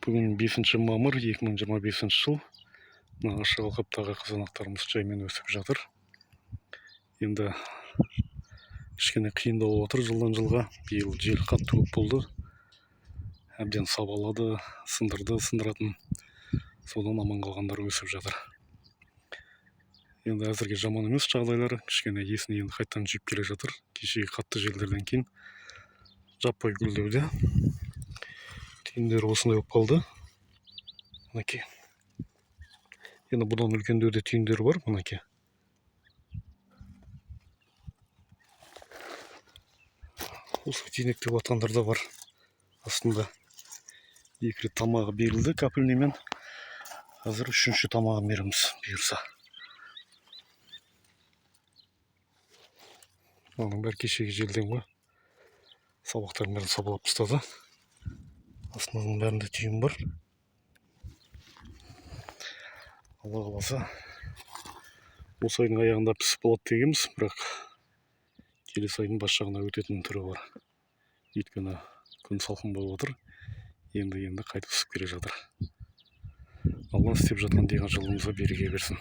Бүгін 5 мамыр 2025 жыл. Мына ашық алқаптағы қызанақтарымыз жаймен өсіп жатыр. Енді кішкене қиындау болып отыр жылдан жылға. Биыл жел қатты көп болды. Әбден сабалады, сындыратын. Содан аман қалғандар өсіп жатыр. Енді әзірге жаман емес жағдайлары. Кішкене есіне енді қайттан жүйіп келе жатыр. Кешегі қатты желдерден кейін жаппай гүлдеуде. Түйіндері осындай болып қалды. Мінекей. Енді бұдан үлкендеу де түйіндері бар, мінекей. Осы түйнек деп атқандар да бар. Астында 2 рет тамағы берілді капельнимен. Қазір 3-ші тамағын береміз, бұйырса. Оның бәрі кешегі желден ғой. Сабақтардың бәрін сабалап тастады. Астының бәрінде түйін бар. Алла қаласа осы айдың аяғында пісіп болады дегенбіз, бірақ келесі айдың бас жағына өтетін түрі бар. Өйткені күн салқын болып отыр. Енді қайтып түсіп келе жатыр. Алла істеп жатқан деген жолымызға береке берсін.